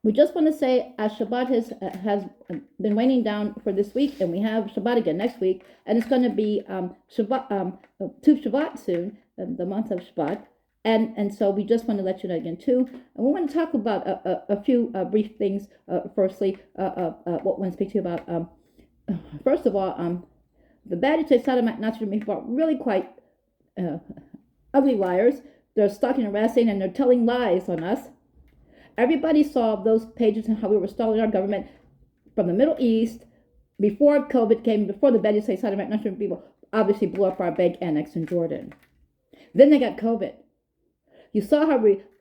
We just want to say as Shabbat has been waning down for this week, and we have Shabbat again next week, and it's going to be Shabbat Tu Shabbat soon, the month of Shabbat, and so we just want to let you know again too, and we want to talk about a few brief things. Firstly, what we want to speak to you about. First of all, the bad Sodomite Nazis are really quite uh, ugly liars. They're stalking and harassing, and they're telling lies on us. Everybody saw those pages and how we were stalling our government from the Middle East before COVID came, before the Bedi Sodomite Nazis people obviously blew up our bank annex in Jordan. Then they got COVID. You saw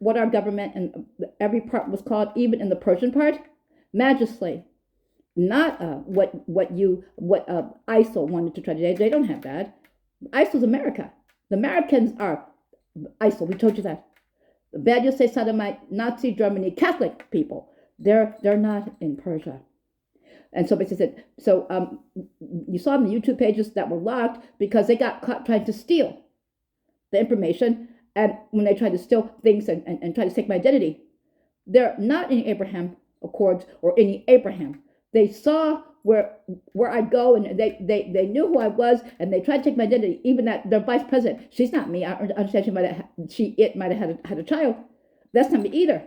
what our government and every part was called, even in the Persian part, majesty. Not what ISIL wanted to try to do. They don't have that. ISIL's America. The Americans are ISIL. We told you that. The bad Yosef Sodomite, Nazi Germany, Catholic people. They're not in Persia. And so basically said, you saw them the YouTube pages that were locked because they got caught trying to steal the information, and when they tried to steal things and try to take my identity. They're not in Abraham Accords or any Abraham. They saw where I'd go, and they knew who I was, and they tried to take my identity. Even that their vice president, she's not me. I understand it might have had a child. That's not me either.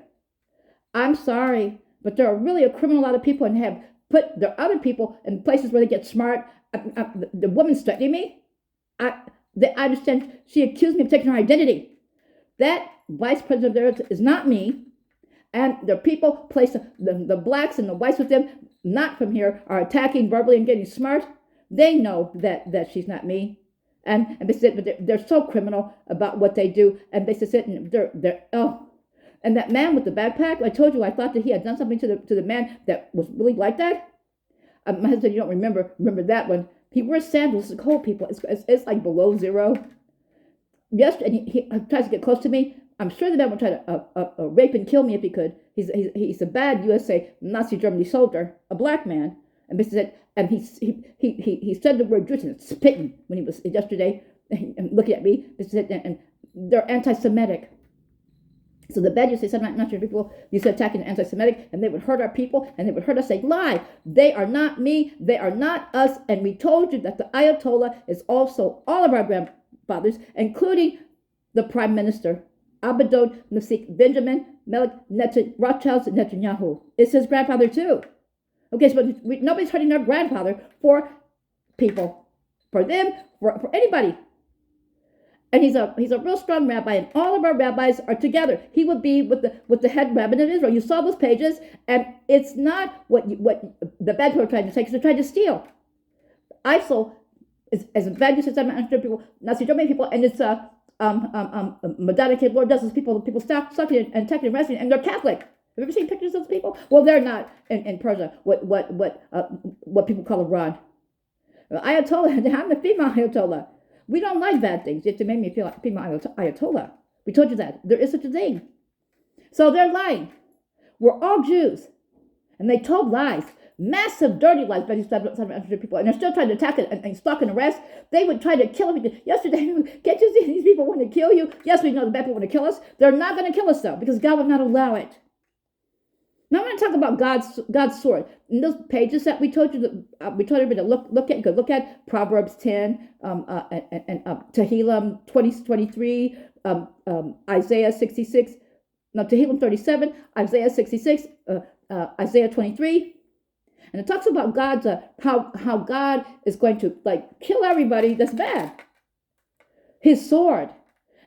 I'm sorry, but there are really a criminal lot of people, and have put their other people in places where they get smart. The woman's threatening me. I understand she accused me of taking her identity. That vice president of theirs is not me. And the people place the blacks and the whites with them, not from here, are attacking verbally and getting smart. They know that she's not me. And they're so criminal about what they do. And they sit and they're and that man with the backpack, I told you I thought that he had done something to the man that was really like that. My husband, you don't remember that one. He wears sandals. It's cold, people. It's like below zero. Yes, and he tries to get close to me. I'm sure the man would try to rape and kill me if he could. He's a bad USA Nazi Germany soldier, a black man, and he said the word Jewish and spitting when he was yesterday and looking at me. And they're anti-Semitic. So the bad USA Nazi people used to attacking anti-Semitic, and they would hurt our people, and they would hurt us. They lie. They are not me. They are not us. And we told you that the Ayatollah is also all of our grandfathers, including the Prime Minister. Abadon Nafsik Benjamin Melech Rothschild Netanyahu. It's his grandfather too. Okay, so nobody's hurting their grandfather for people, for them, for anybody. And he's a real strong rabbi, and all of our rabbis are together. He would be with the head rabbin of Israel. You saw those pages, and it's not what the bad people are trying to say, because they're trying to steal. ISIL is as bad as people, Nazi Germany people, and it's Madonna Kid Lord does is people sucking and attacking and arresting, and they're Catholic. Have you ever seen pictures of those people? Well, they're not in Persia. What people call Iran. Ayatollah. I'm the female Ayatollah. We don't like bad things. You have to make me feel like female Ayatollah. We told you that there is such a thing. So they're lying. We're all Jews, and they told lies. Massive, dirty lies by these people, and they're still trying to attack it and stalk and arrest. They would try to kill me. Yesterday, can't you see these people want to kill you? Yes, we know the bad people want to kill us. They're not going to kill us, though, because God would not allow it. Now I'm going to talk about God's sword. In those pages that we told you, we told everybody to look at. You could look at Proverbs 10, and Tehillim 23, Isaiah 66, no, Tehillim 37, Isaiah 66, Isaiah 23. And it talks about God's how God is going to kill everybody that's bad. His sword.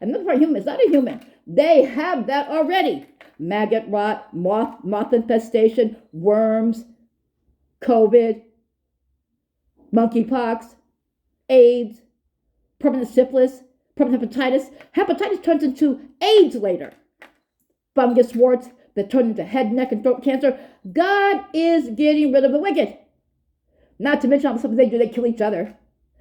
And look for a human. It's not a human. They have that already. Maggot rot, moth infestation, worms, COVID, monkeypox, AIDS, permanent syphilis, permanent hepatitis. Hepatitis turns into AIDS later. Fungus warts that turn into head, neck, and throat cancer. God is getting rid of the wicked. Not to mention all the stuff they do, they kill each other.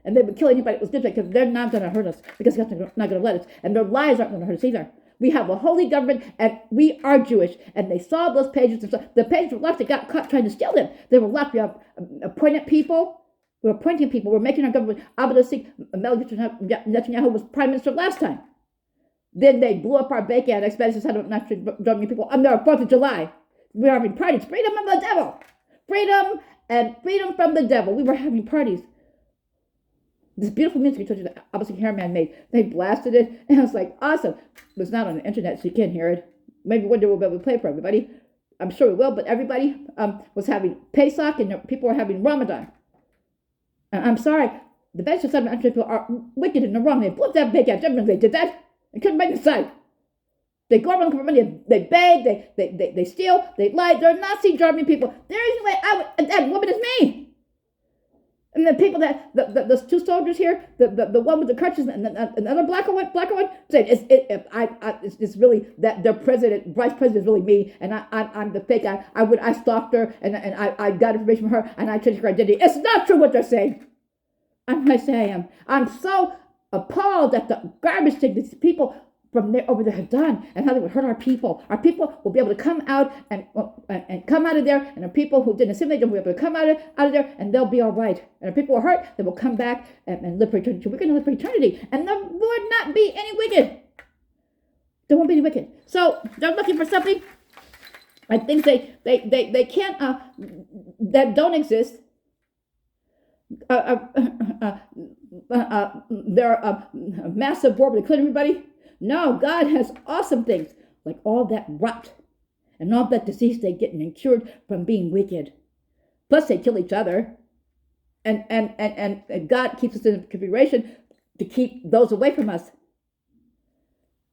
And they would kill anybody that was different, because they're not going to hurt us, because God's not going to let us. And their lies aren't going to hurt us either. We have a holy government, and we are Jewish. And they saw those pages. And so the pages were locked. They got caught trying to steal them. They were locked. We have appointed people. We're appointing people. We're making our government. Netanyahu was prime minister last time. Then they blew up our bank annex. Germany people on the 4th of July. We were having parties. Freedom from the devil. Freedom and freedom from the devil. We were having parties. This beautiful music I told you that Opposite Hairman made. They blasted it, and I was like, awesome. It's not on the internet, so you can't hear it. Maybe one day we'll be able to play it for everybody. I'm sure we will, but everybody was having Pesach, and people were having Ramadan. And I'm sorry, the Bench of Seven people are wicked and wrong. They blew up that big ass. They did that. They couldn't make the side. They go around for money. They beg. They steal. They lie. They're Nazi German people. There is no way that woman is me. And the people the two soldiers here, the one with the crutches and another blacker one, said it's really that their vice president is really me, and I'm the fake. I stalked her and I got information from her and I changed her identity. It's not true what they're saying. I say I am. I'm so appalled at the garbage thing these people from there over there have done, and how they would hurt our people. Our people will be able to come out and come out of there, and the people who didn't assimilate will be able to come out of there, and they'll be all right. And if people are hurt, they will come back and live for eternity. We're going to live for eternity, and there would not be any wicked. There won't be any wicked. So they're looking for something. I think they can't that don't exist. They're a massive war, but they couldn't everybody. No, God has awesome things, like all that rot and all that disease they get and cured from being wicked. Plus, they kill each other. And God keeps us in configuration to keep those away from us.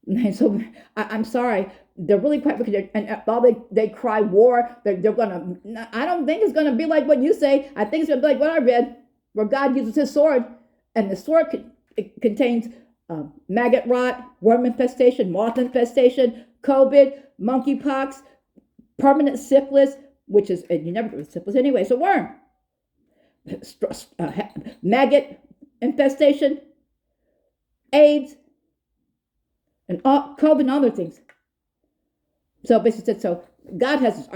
And so, I'm sorry, they're really quite wicked. And while they cry war, they're going to, I don't think it's going to be like what you say. I think it's going to be like what I read, where God uses his sword, and the sword contains maggot rot, worm infestation, moth infestation, COVID, monkeypox, permanent syphilis, which is, and you never get syphilis anyway, it's a worm. Maggot infestation, AIDS, and COVID and other things. So basically said, so God has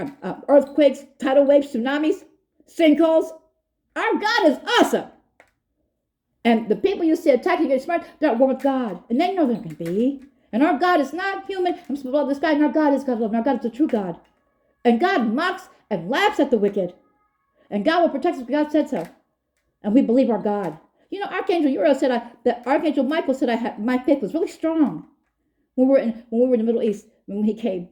earthquakes, tidal waves, tsunamis, sinkholes. Our God is awesome. And the people you see attacking against smart, they're at war with God. And they know they're going to be. And our God is not human. I'm supposed to love this guy, and our God is God love. And our God is the true God. And God mocks and laughs at the wicked. And God will protect us because God said so. And we believe our God. You know, Archangel Uriel said that Archangel Michael said my faith was really strong when we were in the Middle East when he came.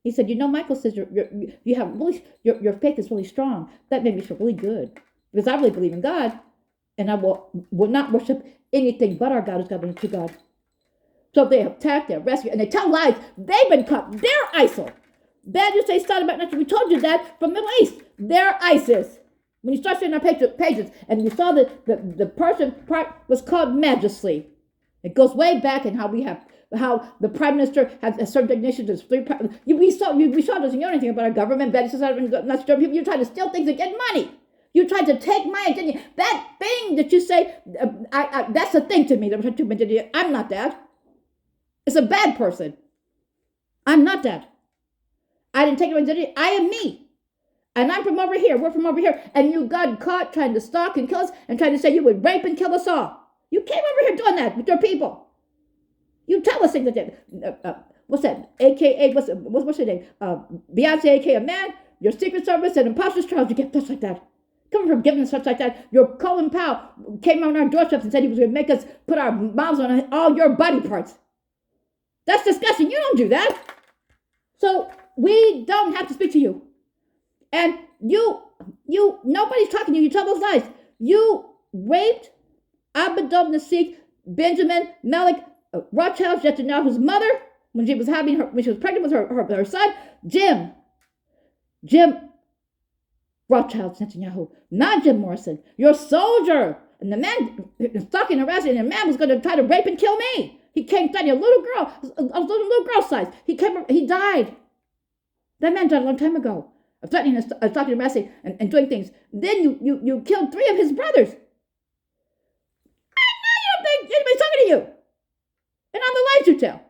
He said, you know, Michael says you have really your faith is really strong. That made me feel really good because I really believe in God. And I will not worship anything but our God, who's God, to God. So they attack, they rescue, and they tell lies. They've been caught. They're ISIL. Bad you say started about we told you that from Middle East. They're ISIS. When you start seeing our pages, and you saw that the Persian part was called Majesty. It goes way back in how the Prime Minister has certain dignitaries. We saw doesn't know anything about our government. Bad not people. You're trying to steal things and get money. You tried to take my identity. That thing that you say, that's a thing to me. I'm not that. It's a bad person. I'm not that. I didn't take your identity. I am me. And I'm from over here. We're from over here. And you got caught trying to stalk and kill us and trying to say you would rape and kill us all. You came over here doing that with your people. You tell us things that, what's that? AKA, what's your name? Beyonce, AKA a man. Your Secret Service and imposter's trials, you get stuff like that. Coming from giving stuff like that. Your Colin Powell came on our doorsteps and said he was going to make us put our mouths on all your body parts. That's disgusting. You don't do that. So we don't have to speak to you. And nobody's talking to you. You tell those lies. You raped Abdul Nasik, Benjamin Malik, Rothschild, Netanyahu's mother, when she was pregnant with her son, Jim Rothschild, Netanyahu, not Jim Morrison, your soldier. And the man stalking, harassing, and the man was going to try to rape and kill me. He came threatening a little girl size. He died. That man died a long time ago. Threatening, stalking, harassing, and doing things. Then you killed 3 of his brothers. I know you don't think anybody's talking to you. And on the lies you tell.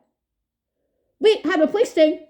We have a police sting